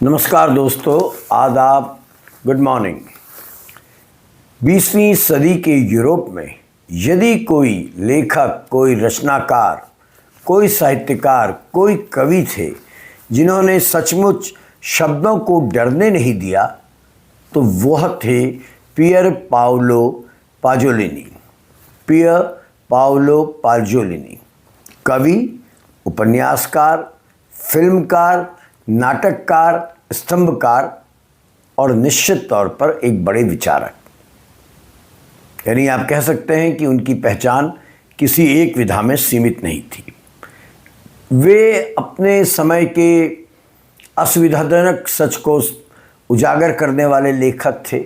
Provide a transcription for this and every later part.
नमस्कार दोस्तों, आदाब, गुड मॉर्निंग। 20वीं सदी के यूरोप में यदि कोई लेखक, कोई रचनाकार, कोई साहित्यकार, कोई कवि थे जिन्होंने सचमुच शब्दों को डरने नहीं दिया, तो वह थे पियर पाओलो पाजोलिनी। पियर पाओलो पाजोलिनी कवि, उपन्यासकार, फिल्मकार, नाटककार, स्तंभकार और निश्चित तौर पर एक बड़े विचारक। यानी आप कह सकते हैं कि उनकी पहचान किसी एक विधा में सीमित नहीं थी। वे अपने समय के असुविधाजनक सच को उजागर करने वाले लेखक थे।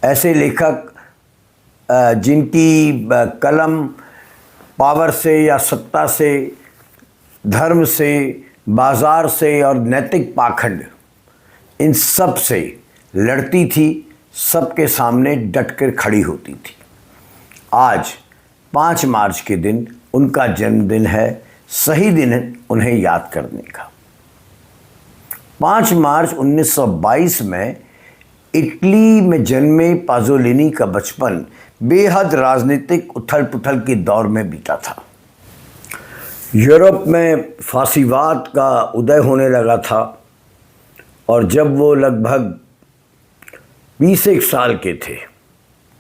ऐसे लेखक जिनकी कलम पावर से या सत्ता से, धर्म से, बाजार से और नैतिक पाखंड, इन सब से लड़ती थी, सबके सामने डटकर खड़ी होती थी। आज 5 मार्च के दिन उनका जन्मदिन है। सही दिन है उन्हें याद करने का। 5 मार्च 1922 में इटली में जन्मे पाजोलिनी का बचपन बेहद राजनीतिक उथल पुथल के दौर में बीता था। यूरोप में फासीवाद का उदय होने लगा था और जब वो लगभग 21 साल के थे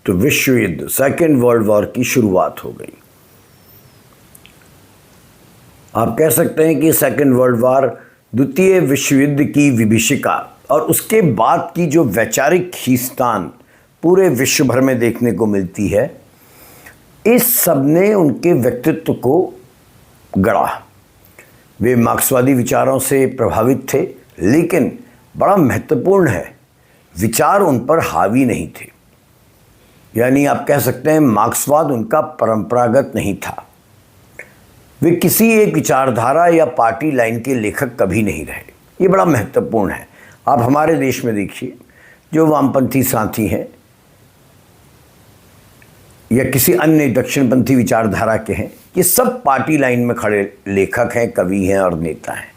तो विश्व युद्ध, सेकेंड वर्ल्ड वॉर की शुरुआत हो गई। आप कह सकते हैं कि सेकेंड वर्ल्ड वॉर द्वितीय विश्व युद्ध की विभीषिका और उसके बाद की जो वैचारिक खींचतान पूरे विश्व भर में देखने को मिलती है, इस सब ने उनके व्यक्तित्व को गढ़ा। वे मार्क्सवादी विचारों से प्रभावित थे, लेकिन बड़ा महत्वपूर्ण है, विचार उन पर हावी नहीं थे। यानी आप कह सकते हैं मार्क्सवाद उनका परंपरागत नहीं था। वे किसी एक विचारधारा या पार्टी लाइन के लेखक कभी नहीं रहे। ये बड़ा महत्वपूर्ण है। आप हमारे देश में देखिए, जो वामपंथी साथी हैं या किसी अन्य दक्षिणपंथी विचारधारा के हैं, ये सब पार्टी लाइन में खड़े लेखक हैं, कवि हैं और नेता हैं।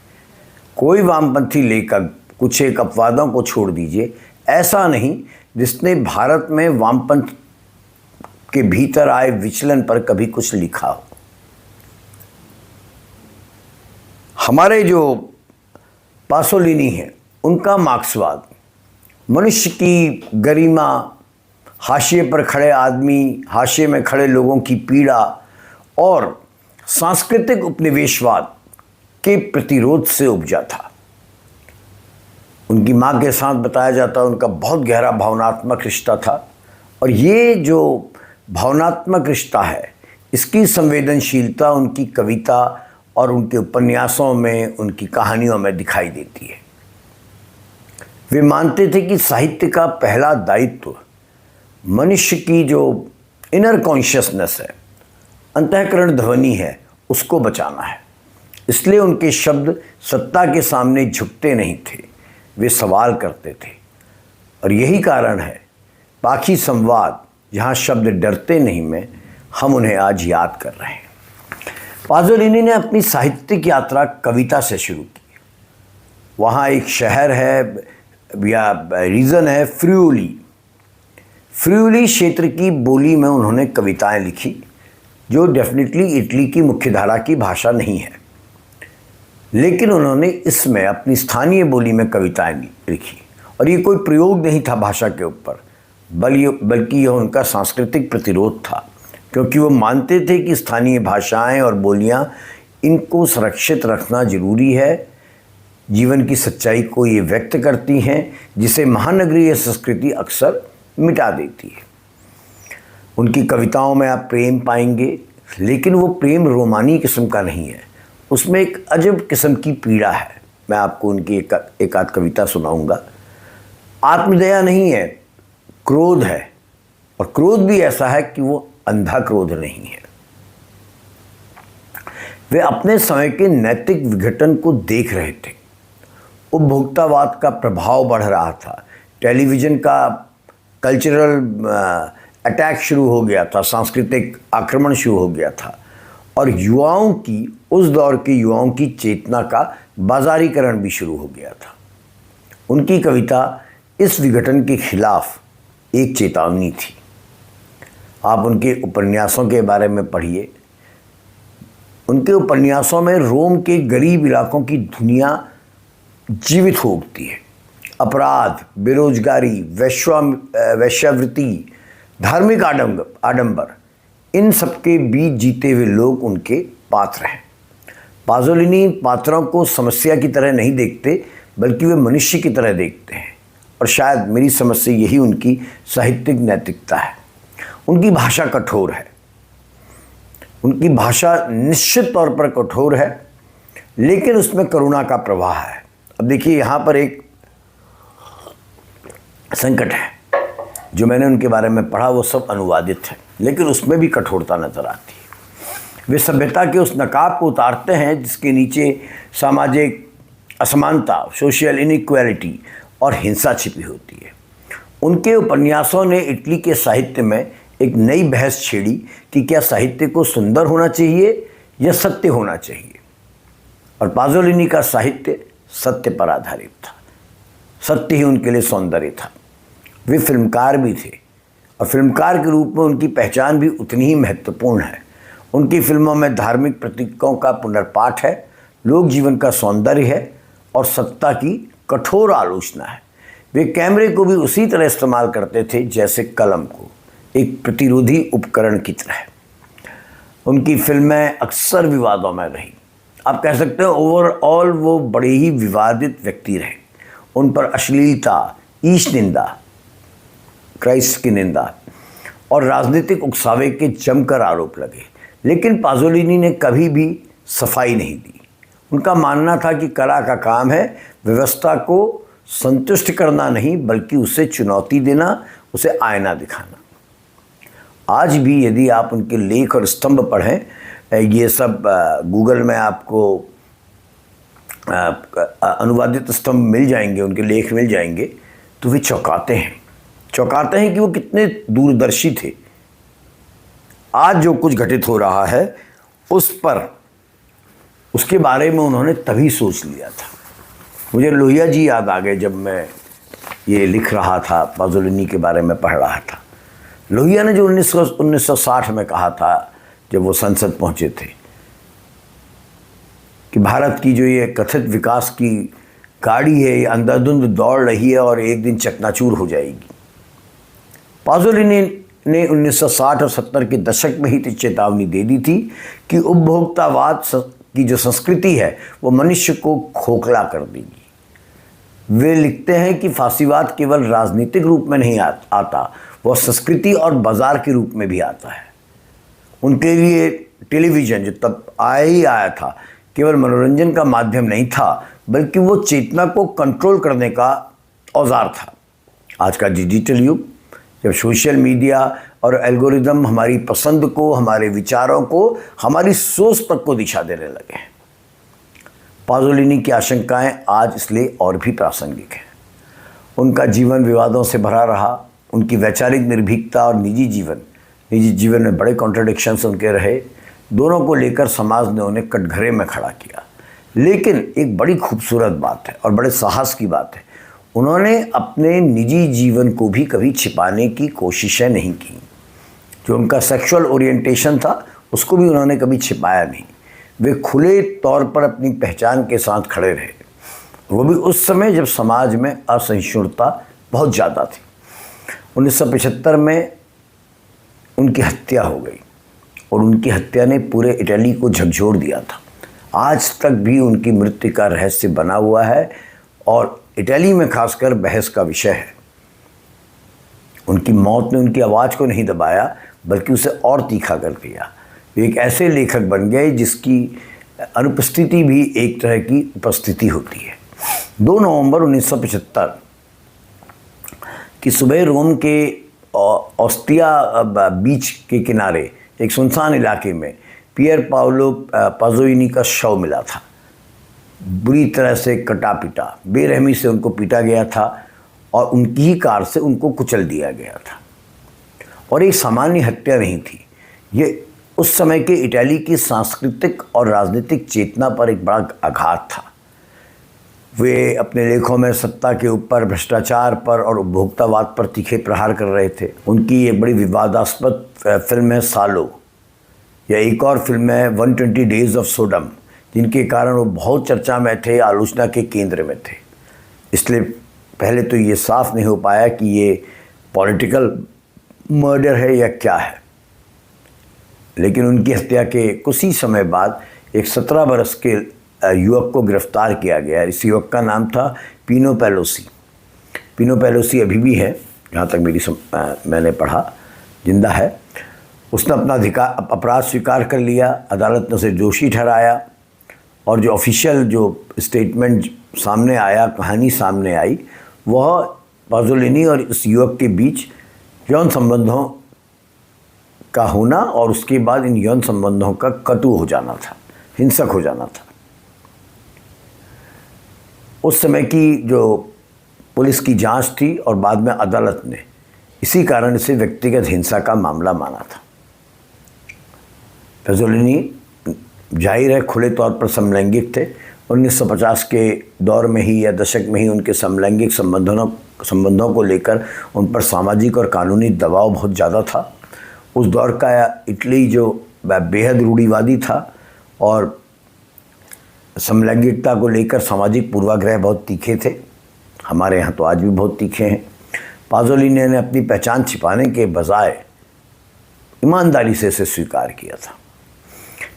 कोई वामपंथी लेखक, कुछ एक अपवादों को छोड़ दीजिए, ऐसा नहीं जिसने भारत में वामपंथ के भीतर आए विचलन पर कभी कुछ लिखा हो। हमारे जो पासोलिनी हैं, उनका मार्क्सवाद मनुष्य की गरिमा, हाशिए पर खड़े आदमी, हाशिए में खड़े लोगों की पीड़ा और सांस्कृतिक उपनिवेशवाद के प्रतिरोध से उपजा था। उनकी माँ के साथ बताया जाता उनका बहुत गहरा भावनात्मक रिश्ता था, और ये जो भावनात्मक रिश्ता है, इसकी संवेदनशीलता उनकी कविता और उनके उपन्यासों में, उनकी कहानियों में दिखाई देती है। वे मानते थे कि साहित्य का पहला दायित्व मनुष्य की जो इनर कॉन्शियसनेस है, अंतःकरण ध्वनि है, उसको बचाना है। इसलिए उनके शब्द सत्ता के सामने झुकते नहीं थे, वे सवाल करते थे। और यही कारण है बाकी संवाद, जहाँ शब्द डरते नहीं में, हम उन्हें आज याद कर रहे हैं। पाजोलिनी ने अपनी साहित्यिक यात्रा कविता से शुरू की। वहाँ एक शहर है या रीजन है फ्रियूली। फ्रियूली क्षेत्र की बोली में उन्होंने कविताएं लिखी, जो डेफिनेटली इटली की मुख्यधारा की भाषा नहीं है, लेकिन उन्होंने इसमें अपनी स्थानीय बोली में कविताएं लिखी। और ये कोई प्रयोग नहीं था भाषा के ऊपर, बल्कि यह उनका सांस्कृतिक प्रतिरोध था, क्योंकि वो मानते थे कि स्थानीय भाषाएं और बोलियां, इनको सुरक्षित रखना जरूरी है। जीवन की सच्चाई को ये व्यक्त करती हैं, जिसे महानगरीय संस्कृति अक्सर मिटा देती है। उनकी कविताओं में आप प्रेम पाएंगे, लेकिन वो प्रेम रोमानी किस्म का नहीं है, उसमें एक अजब किस्म की पीड़ा है। मैं आपको उनकी एक आध कविता सुनाऊंगा। आत्मदया नहीं है, क्रोध है, और क्रोध भी ऐसा है कि वो अंधा क्रोध नहीं है। वे अपने समय के नैतिक विघटन को देख रहे थे। उपभोक्तावाद का प्रभाव बढ़ रहा था, टेलीविज़न का कल्चरल अटैक शुरू हो गया था, सांस्कृतिक आक्रमण शुरू हो गया था, और युवाओं की, उस दौर के युवाओं की चेतना का बाजारीकरण भी शुरू हो गया था। उनकी कविता इस विघटन के खिलाफ एक चेतावनी थी। आप उनके उपन्यासों के बारे में पढ़िए। उनके उपन्यासों में रोम के गरीब इलाकों की दुनिया जीवित हो उठती है। अपराध, बेरोजगारी, वैश्यावृत्ति, धार्मिक आडंबर, इन सबके बीच जीते हुए लोग उनके पात्र हैं। पाज़ोलिनी पात्रों को समस्या की तरह नहीं देखते, बल्कि वे मनुष्य की तरह देखते हैं। और शायद मेरी समझ से यही उनकी साहित्यिक नैतिकता है। उनकी भाषा कठोर है। उनकी भाषा निश्चित तौर पर कठोर है, लेकिन उसमें करुणा का प्रवाह है। अब देखिए, यहाँ पर एक संकट है। जो मैंने उनके बारे में पढ़ा वो सब अनुवादित है, लेकिन उसमें भी कठोरता नजर आती है। वे सभ्यता के उस नकाब को उतारते हैं जिसके नीचे सामाजिक असमानता, सोशल इनइक्वालिटी और हिंसा छिपी होती है। उनके उपन्यासों ने इटली के साहित्य में एक नई बहस छेड़ी कि क्या साहित्य को सुंदर होना चाहिए या सत्य होना चाहिए। और पाज़ोलिनी का साहित्य सत्य पर आधारित था। सत्य ही उनके लिए सौंदर्य था। वे फिल्मकार भी थे, और फिल्मकार के रूप में उनकी पहचान भी उतनी ही महत्वपूर्ण है। उनकी फिल्मों में धार्मिक प्रतीकों का पुनर्पाठ है, लोक जीवन का सौंदर्य है और सत्ता की कठोर आलोचना है। वे कैमरे को भी उसी तरह इस्तेमाल करते थे जैसे कलम को, एक प्रतिरोधी उपकरण की तरह। उनकी फिल्में अक्सर विवादों में रही। आप कह सकते हैं ओवरऑल वो बड़े ही विवादित व्यक्ति रहे। उन पर अश्लीलता, ईश निंदा, क्राइस्ट की निंदा और राजनीतिक उकसावे के जमकर आरोप लगे। लेकिन पाज़ोलिनी ने कभी भी सफाई नहीं दी। उनका मानना था कि कला का काम है व्यवस्था को संतुष्ट करना नहीं, बल्कि उसे चुनौती देना, उसे आईना दिखाना। आज भी यदि आप उनके लेख और स्तंभ पढ़ें, ये सब गूगल में आपको अनुवादित स्तंभ मिल जाएंगे, उनके लेख मिल जाएंगे, तो वे चौंकाते हैं कि वो कितने दूरदर्शी थे। आज जो कुछ घटित हो रहा है उसके बारे में उन्होंने तभी सोच लिया था। मुझे लोहिया जी याद आ गए जब मैं ये लिख रहा था, पाज़ोलिनी के बारे में पढ़ रहा था। लोहिया ने जो 1960 में कहा था, जब वो संसद पहुंचे थे, कि भारत की जो ये कथित विकास की गाड़ी है, ये अंधाधुंध दौड़ रही है और एक दिन चकनाचूर हो जाएगी। पाज़ोलिनी ने 1960 और 70 के दशक में ही चेतावनी दे दी थी कि उपभोक्तावाद की जो संस्कृति है वो मनुष्य को खोखला कर देगी। वे लिखते हैं कि फासीवाद केवल राजनीतिक रूप में नहीं आता, वह संस्कृति और बाजार के रूप में भी आता है। उनके लिए टेलीविज़न, जो तब आया था, केवल मनोरंजन का माध्यम नहीं था, बल्कि वो चेतना को कंट्रोल करने का औजार था। आज का डिजिटल युग, जब सोशल मीडिया और एल्गोरिदम हमारी पसंद को, हमारे विचारों को, हमारी सोच तक को दिशा देने लगे हैं। पाज़ोलिनी की आशंकाएं आज इसलिए और भी प्रासंगिक हैं। उनका जीवन विवादों से भरा रहा। उनकी वैचारिक निर्भीकता और निजी जीवन में बड़े कॉन्ट्रडिक्शंस उनके रहे। दोनों को लेकर समाज ने उन्हें कटघरे में खड़ा किया। लेकिन एक बड़ी खूबसूरत बात है और बड़े साहस की बात है, उन्होंने अपने निजी जीवन को भी कभी छिपाने की कोशिशें नहीं की। जो उनका सेक्सुअल ओरिएंटेशन था उसको भी उन्होंने कभी छिपाया नहीं। वे खुले तौर पर अपनी पहचान के साथ खड़े रहे, वो भी उस समय जब समाज में असहिष्णुता बहुत ज़्यादा थी। 1975 में उनकी हत्या हो गई और उनकी हत्या ने पूरे इटली को झकझोर दिया था। आज तक भी उनकी मृत्यु का रहस्य बना हुआ है और इटली में खासकर बहस का विषय है। उनकी मौत ने उनकी आवाज़ को नहीं दबाया, बल्कि उसे और तीखा कर दिया। वे एक ऐसे लेखक बन गए जिसकी अनुपस्थिति भी एक तरह की उपस्थिति होती है। 2 नवंबर 1975 की सुबह रोम के ओस्टिया बीच के किनारे एक सुनसान इलाके में पियर पाओलो पाज़ोलिनी का शव मिला था। बुरी तरह से कटा पिटा, बेरहमी से उनको पीटा गया था और उनकी ही कार से उनको कुचल दिया गया था। और एक सामान्य हत्या नहीं थी, ये उस समय के इटली की सांस्कृतिक और राजनीतिक चेतना पर एक बड़ा आघात था। वे अपने लेखों में सत्ता के ऊपर, भ्रष्टाचार पर और उपभोक्तावाद पर तीखे प्रहार कर रहे थे। उनकी एक बड़ी विवादास्पद फिल्म है सालो, या एक और फिल्म है 120 डेज ऑफ सोडम, जिनके कारण वो बहुत चर्चा में थे, आलोचना के केंद्र में थे। इसलिए पहले तो ये साफ नहीं हो पाया कि ये पॉलिटिकल मर्डर है या क्या है। लेकिन उनकी हत्या के कुछ ही समय बाद एक 17 बरस के युवक को गिरफ्तार किया गया। इस युवक का नाम था पीनो पेलोसी। पीनो पेलोसी अभी भी है, जहाँ तक मैंने पढ़ा, जिंदा है। उसने अपना अपराध स्वीकार कर लिया, अदालत ने उसे दोषी ठहराया, और जो ऑफिशियल जो स्टेटमेंट सामने आया, कहानी सामने आई, वह पाज़ोलिनी और इस युवक के बीच यौन संबंधों का होना और उसके बाद इन यौन संबंधों का कटु हो जाना था, हिंसक हो जाना था। उस समय की जो पुलिस की जांच थी और बाद में अदालत ने इसी कारण से व्यक्तिगत हिंसा का मामला माना था। पाज़ोलिनी जाहिर है खुले तौर पर समलैंगिक थे। 1950 के दौर में ही या दशक में ही उनके समलैंगिक संबंधों को लेकर उन पर सामाजिक और कानूनी दबाव बहुत ज़्यादा था। उस दौर का इटली जो बेहद रूढ़िवादी था और समलैंगिकता को लेकर सामाजिक पूर्वाग्रह बहुत तीखे थे। हमारे यहाँ तो आज भी बहुत तीखे हैं। पाज़ोलिनी ने अपनी पहचान छिपाने के बजाय ईमानदारी से इसे स्वीकार किया था।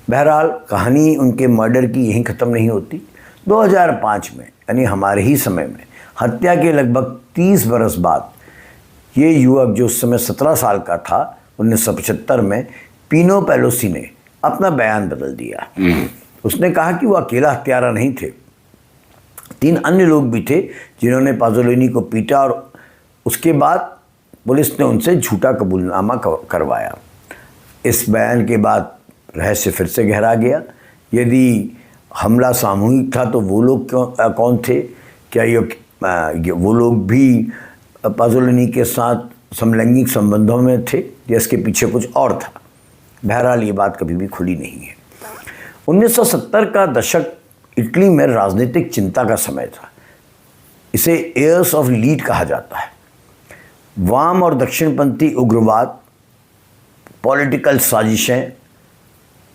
बहरहाल कहानी उनके मर्डर की यहीं ख़त्म नहीं होती। 2005 में, यानी हमारे ही समय में, हत्या के लगभग 30 बरस बाद ये युवक जो उस समय 17 साल का था, 1975 में, पीनो पेलोसी ने अपना बयान बदल दिया। उसने कहा कि वो अकेला हत्यारा नहीं थे, 3 अन्य लोग भी थे जिन्होंने पाज़ोलिनी को पीटा और उसके बाद पुलिस ने उनसे झूठा कबूलनामा करवाया। इस बयान के बाद रहस्य फिर से गहरा गया। यदि हमला सामूहिक था तो वो लोग कौन थे? क्या ये वो लोग भी पाज़ोलिनी के साथ समलैंगिक संबंधों में थे या इसके पीछे कुछ और था? बहरहाल ये बात कभी भी खुली नहीं है। 1970 का दशक इटली में राजनीतिक चिंता का समय था। इसे ईयर्स ऑफ लीड कहा जाता है। वाम और दक्षिणपंथी उग्रवाद, पॉलिटिकल साजिशें,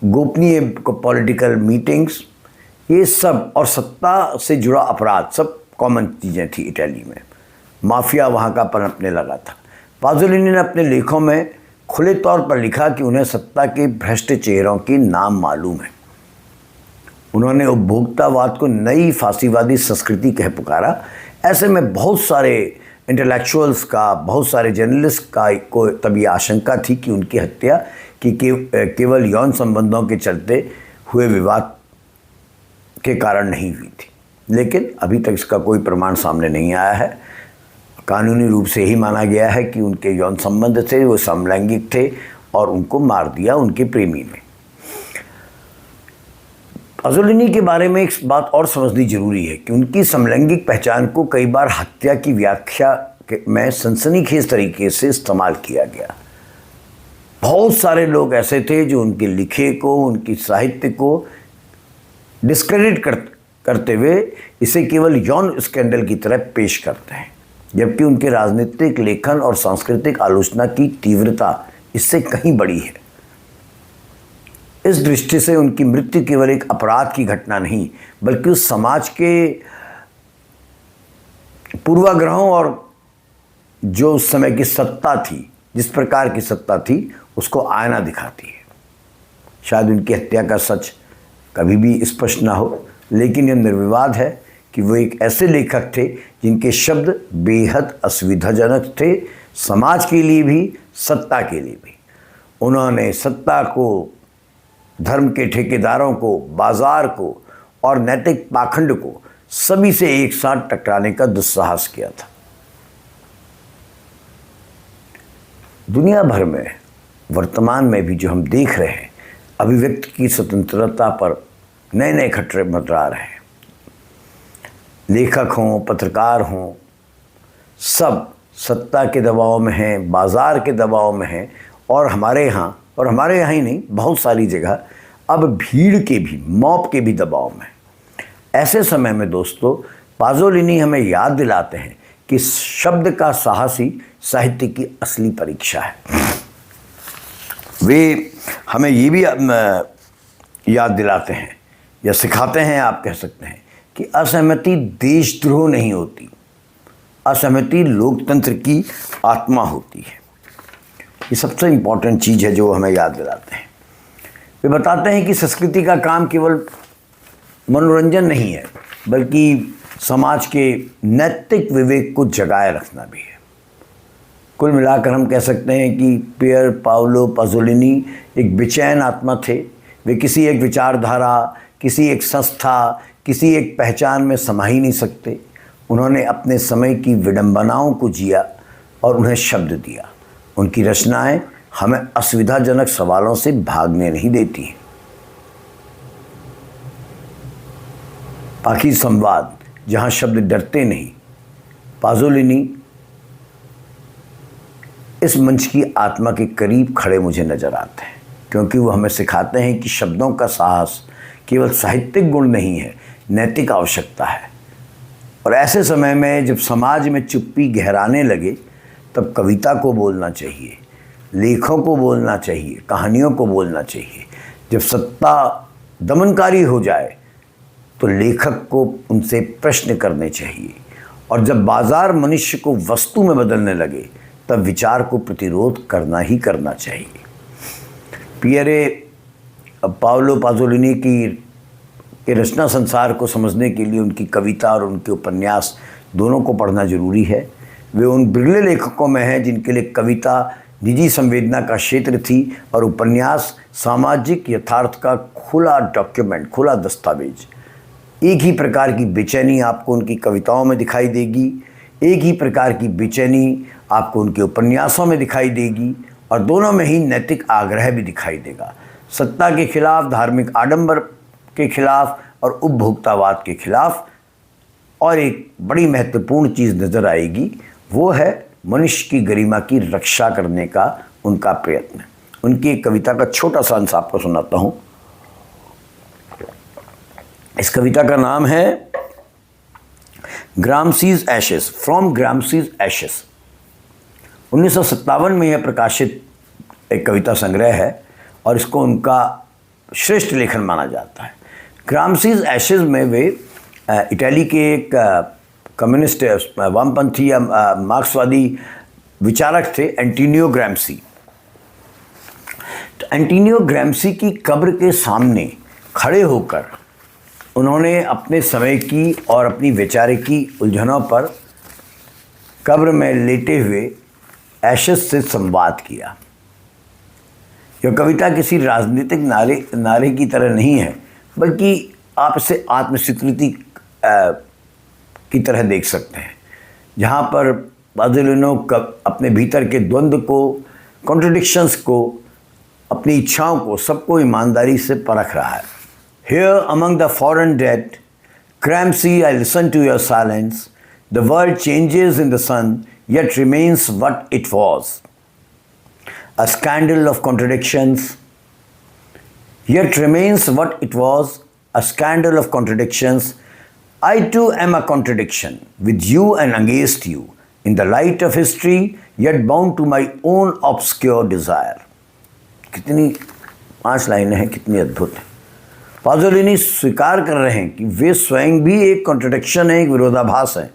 गोपनीय पॉलिटिकल मीटिंग्स, ये सब, और सत्ता से जुड़ा अपराध, सब कॉमन चीज़ें थी इटली में। माफिया वहाँ का पनपने लगा था। पाज़ोलिनी ने अपने लेखों में खुले तौर पर लिखा कि उन्हें सत्ता के भ्रष्ट चेहरों के नाम मालूम है। उन्होंने उपभोक्तावाद को नई फांसीवादी संस्कृति कह पुकारा। ऐसे में बहुत सारे इंटेलेक्चुअल्स का, बहुत सारे जर्नलिस्ट का को तब ये आशंका थी कि उनकी हत्या कि केवल यौन संबंधों के चलते हुए विवाद के कारण नहीं हुई थी। लेकिन अभी तक इसका कोई प्रमाण सामने नहीं आया है। कानूनी रूप से ही माना गया है कि उनके यौन संबंध थे, वो समलैंगिक थे और उनको मार दिया उनके प्रेमी ने। पाज़ोलिनी के बारे में एक बात और समझनी जरूरी है कि उनकी समलैंगिक पहचान को कई बार हत्या की व्याख्या में सनसनीखेज तरीके से इस्तेमाल किया गया। बहुत सारे लोग ऐसे थे जो उनके लिखे को, उनकी साहित्य को डिस्क्रेडिट करते हुए इसे केवल यौन स्कैंडल की तरह पेश करते हैं, जबकि उनके राजनीतिक लेखन और सांस्कृतिक आलोचना की तीव्रता इससे कहीं बड़ी है। इस दृष्टि से उनकी मृत्यु केवल एक अपराध की घटना नहीं, बल्कि उस समाज के पूर्वाग्रहों और जो उस समय की सत्ता थी, जिस प्रकार की सत्ता थी, उसको आईना दिखाती है। शायद उनकी हत्या का सच कभी भी स्पष्ट ना हो, लेकिन यह निर्विवाद है कि वो एक ऐसे लेखक थे जिनके शब्द बेहद असुविधाजनक थे, समाज के लिए भी, सत्ता के लिए भी। उन्होंने सत्ता को, धर्म के ठेकेदारों को, बाजार को और नैतिक पाखंड को सभी से एक साथ टकराने का दुस्साहस किया था। दुनिया भर में वर्तमान में भी जो हम देख रहे हैं, अभिव्यक्ति की स्वतंत्रता पर नए नए खतरे मंडरा रहे हैं। लेखक हों, पत्रकार हों, सब सत्ता के दबाव में हैं, बाज़ार के दबाव में हैं, और हमारे यहाँ ही नहीं, बहुत सारी जगह अब भीड़ के भी, मॉब के भी दबाव में। ऐसे समय में दोस्तों, पाज़ोलिनी हमें याद दिलाते हैं कि शब्द का साहस ही साहित्य की असली परीक्षा है। वे हमें ये भी याद दिलाते हैं या सिखाते हैं, आप कह सकते हैं, कि असहमति देशद्रोह नहीं होती, असहमति लोकतंत्र की आत्मा होती है। ये सबसे इम्पॉर्टेंट चीज़ है जो हमें याद दिलाते हैं। वे बताते हैं कि संस्कृति का काम केवल मनोरंजन नहीं है, बल्कि समाज के नैतिक विवेक को जगाए रखना भी है। कुल मिलाकर हम कह सकते हैं कि पियर पाओलो पाज़ोलिनी एक बेचैन आत्मा थे। वे किसी एक विचारधारा, किसी एक संस्था, किसी एक पहचान में समा ही नहीं सकते। उन्होंने अपने समय की विडंबनाओं को जिया और उन्हें शब्द दिया। उनकी रचनाएं हमें असुविधाजनक सवालों से भागने नहीं देती हैं। पाखी संवाद, जहाँ शब्द डरते नहीं, पाज़ोलिनी इस मंच की आत्मा के करीब खड़े मुझे नज़र आते हैं, क्योंकि वो हमें सिखाते हैं कि शब्दों का साहस केवल साहित्यिक गुण नहीं है, नैतिक आवश्यकता है। और ऐसे समय में जब समाज में चुप्पी गहराने लगे, तब कविता को बोलना चाहिए, लेखों को बोलना चाहिए, कहानियों को बोलना चाहिए। जब सत्ता दमनकारी हो जाए तो लेखक को उनसे प्रश्न करने चाहिए। और जब बाजार मनुष्य को वस्तु में बदलने लगे, तब विचार को प्रतिरोध करना ही करना चाहिए। पियरे पाओलो पाज़ोलिनी के रचना संसार को समझने के लिए उनकी कविता और उनके उपन्यास दोनों को पढ़ना जरूरी है। वे उन बिरले लेखकों में हैं जिनके लिए कविता निजी संवेदना का क्षेत्र थी और उपन्यास सामाजिक यथार्थ का खुला डॉक्यूमेंट, खुला दस्तावेज। एक ही प्रकार की बेचैनी आपको उनकी कविताओं में दिखाई देगी, एक ही प्रकार की बेचैनी आपको उनके उपन्यासों में दिखाई देगी, और दोनों में ही नैतिक आग्रह भी दिखाई देगा। सत्ता के खिलाफ, धार्मिक आडंबर के खिलाफ और उपभोक्तावाद के खिलाफ। और एक बड़ी महत्वपूर्ण चीज़ नज़र आएगी, वो है मनुष्य की गरिमा की रक्षा करने का उनका प्रयत्न। उनकी एक कविता का छोटा सा अंश आपको सुनाता हूँ। इस कविता का नाम है ग्रामसीज एशेस, फ्रॉम ग्रामसीज एशेस। 1957 में यह प्रकाशित एक कविता संग्रह है और इसको उनका श्रेष्ठ लेखन माना जाता है। ग्रामसीज एशेस में वे इटली के एक कम्युनिस्ट, वामपंथी या मार्क्सवादी विचारक थे, एंटोनियो ग्राम्सी। तो एंटोनियो ग्राम्सी की कब्र के सामने खड़े होकर उन्होंने अपने समय की और अपनी वैचारिकी उलझनों पर कब्र में लेटे हुए एशेस से संवाद किया। यह कविता किसी राजनीतिक नारे की तरह नहीं है, बल्कि आप इसे आत्मस्वीकृति की तरह देख सकते हैं, जहाँ पर पाज़ोलिनी अपने भीतर के द्वंद्व को, कॉन्ट्रडिक्शंस को, अपनी इच्छाओं को, सबको ईमानदारी से परख रहा है। Here among the foreign dead, Gramsci, I listen to your silence. The world changes in the sun, yet remains what it was. A scandal of contradictions, yet remains what it was, a scandal of contradictions. I too am a contradiction, with you and against you, in the light of history, yet bound to my own obscure desire. कितनी 5 लाइनें हैं, कितनी अद्भुत है। पाज़ोलिनी स्वीकार कर रहे हैं कि वे स्वयं भी एक कॉन्ट्रडिक्शन है, एक विरोधाभास है।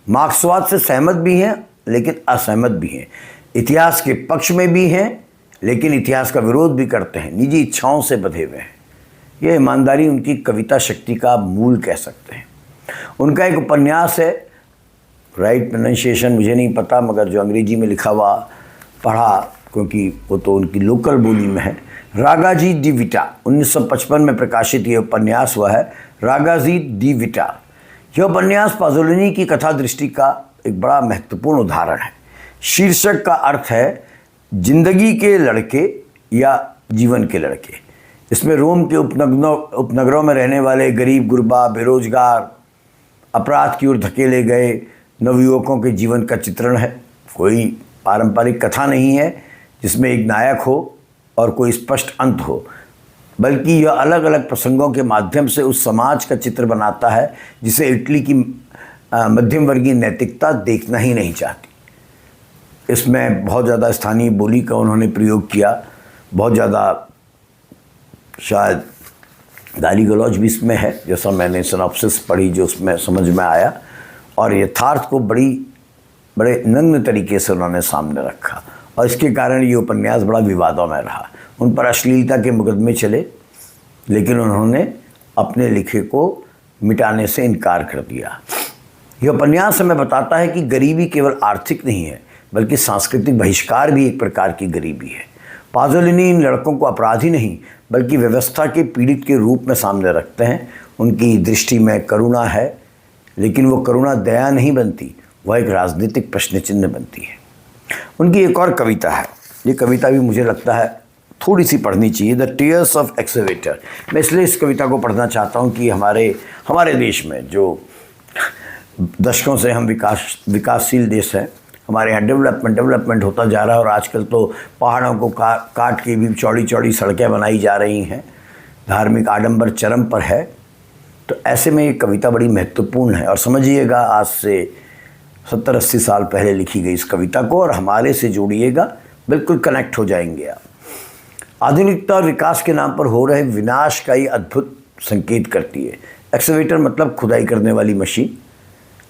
मार्क्सवाद से सहमत भी हैं, लेकिन असहमत भी हैं। इतिहास के पक्ष में भी हैं, लेकिन इतिहास का विरोध भी करते हैं। निजी इच्छाओं से बंधे हुए हैं। यह ईमानदारी उनकी कविता शक्ति का मूल कह सकते हैं। उनका एक उपन्यास है, राइट प्रोनाउंसिएशन मुझे नहीं पता, मगर जो अंग्रेजी में लिखा हुआ पढ़ा, क्योंकि वो तो उनकी लोकल बोली में है, रागाजी डी विटा। 1955 में प्रकाशित यह उपन्यास हुआ है, रागाजी डी विटा। यह उपन्यास पाज़ोलिनी की कथा दृष्टि का एक बड़ा महत्वपूर्ण उदाहरण है। शीर्षक का अर्थ है जिंदगी के लड़के या जीवन के लड़के। इसमें रोम के उपनगरों में रहने वाले गरीब, गुरबा, बेरोजगार, अपराध की ओर धकेले गए नवयुवकों के जीवन का चित्रण है। कोई पारंपरिक कथा नहीं है जिसमें एक नायक हो और कोई स्पष्ट अंत हो। बल्कि यह अलग अलग प्रसंगों के माध्यम से उस समाज का चित्र बनाता है जिसे इटली की मध्यम वर्गीय नैतिकता देखना ही नहीं चाहती। इसमें बहुत ज़्यादा स्थानीय बोली का उन्होंने प्रयोग किया, बहुत ज़्यादा शायद गाली गलौज भी इसमें है, जैसा मैंने सिनॉप्सिस पढ़ी जो उसमें समझ में आया, और यथार्थ को बड़े नग्न तरीके से उन्होंने सामने रखा, और इसके कारण ये उपन्यास बड़ा विवादों में रहा। उन पर अश्लीलता के मुकदमे चले, लेकिन उन्होंने अपने लिखे को मिटाने से इनकार कर दिया। यह उपन्यास हमें बताता है कि गरीबी केवल आर्थिक नहीं है, बल्कि सांस्कृतिक बहिष्कार भी एक प्रकार की गरीबी है। पाज़ोलिनी इन लड़कों को अपराधी नहीं, बल्कि व्यवस्था के पीड़ित के रूप में सामने रखते हैं। उनकी दृष्टि में करुणा है, लेकिन वो करुणा दया नहीं बनती, वह एक राजनीतिक प्रश्न चिन्ह बनती है। उनकी एक और कविता है, ये कविता भी मुझे लगता है थोड़ी सी पढ़नी चाहिए, द टीयर्स ऑफ एक्सकेवेटर। मैं इसलिए इस कविता को पढ़ना चाहता हूँ कि हमारे देश में जो दशकों से हम विकासशील देश है, हमारे यहाँ डेवलपमेंट होता जा रहा है, और आजकल तो पहाड़ों को काट के भी चौड़ी चौड़ी सड़कें बनाई जा रही हैं, धार्मिक आडंबर चरम पर है। तो ऐसे में ये कविता बड़ी महत्वपूर्ण है, और समझिएगा आज से 70-80 साल पहले लिखी गई इस कविता को, और हमारे से जोड़िएगा, बिल्कुल कनेक्ट हो जाएंगे आप। आधुनिकता और विकास के नाम पर हो रहे विनाश का ये अद्भुत संकेत करती है। एक्सकेवेटर मतलब खुदाई करने वाली मशीन,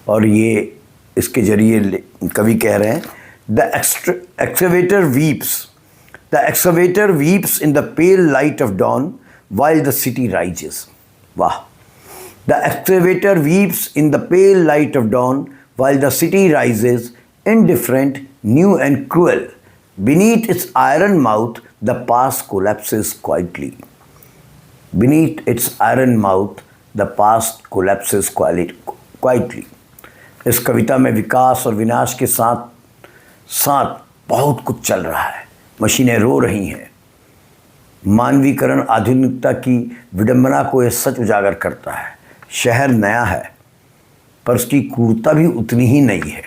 और ये इसके जरिए कवि कह रहे हैं, the excavator weeps in the pale light of dawn while the city rises. वाह! The excavator weeps in the pale light of dawn while the city rises, indifferent, new and cruel. Beneath its iron mouth, the past collapses quietly. Beneath its iron mouth, the past collapses quietly. इस कविता में विकास और विनाश के साथ साथ बहुत कुछ चल रहा है। मशीनें रो रही हैं। मानवीकरण आधुनिकता की विडंबना को यह सच उजागर करता है। शहर नया है, पर उसकी क्रूरता भी उतनी ही नई है।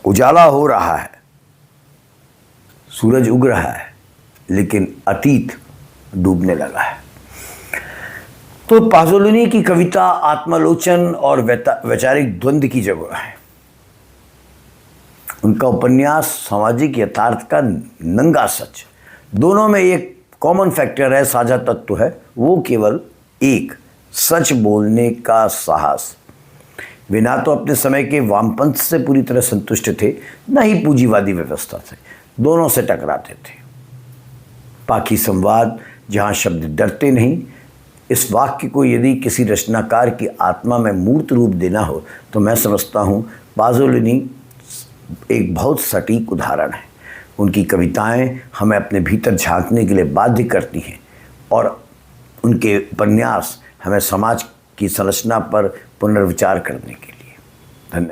उजाला हो रहा है, सूरज उग रहा है, लेकिन अतीत डूबने लगा है। तो पाज़ोलिनी की कविता आत्मालोचन और वैचारिक द्वंद्व की जगह है। उनका उपन्यास सामाजिक यथार्थ का नंगा सच, दोनों में एक कॉमन फैक्टर है, साझा तत्व है, वो केवल एक सच बोलने का साहस। वे ना तो अपने समय के वामपंथ से पूरी तरह संतुष्ट थे, न ही पूंजीवादी व्यवस्था से, दोनों से टकराते थे। पाखी संवाद, जहाँ शब्द डरते नहीं, इस वाक्य को यदि किसी रचनाकार की आत्मा में मूर्त रूप देना हो तो मैं समझता हूँ पाज़ोलिनी एक बहुत सटीक उदाहरण है। उनकी कविताएं हमें अपने भीतर झांकने के लिए बाध्य करती हैं, और उनके उपन्यास हमें समाज की संरचना पर पुनर्विचार करने के लिए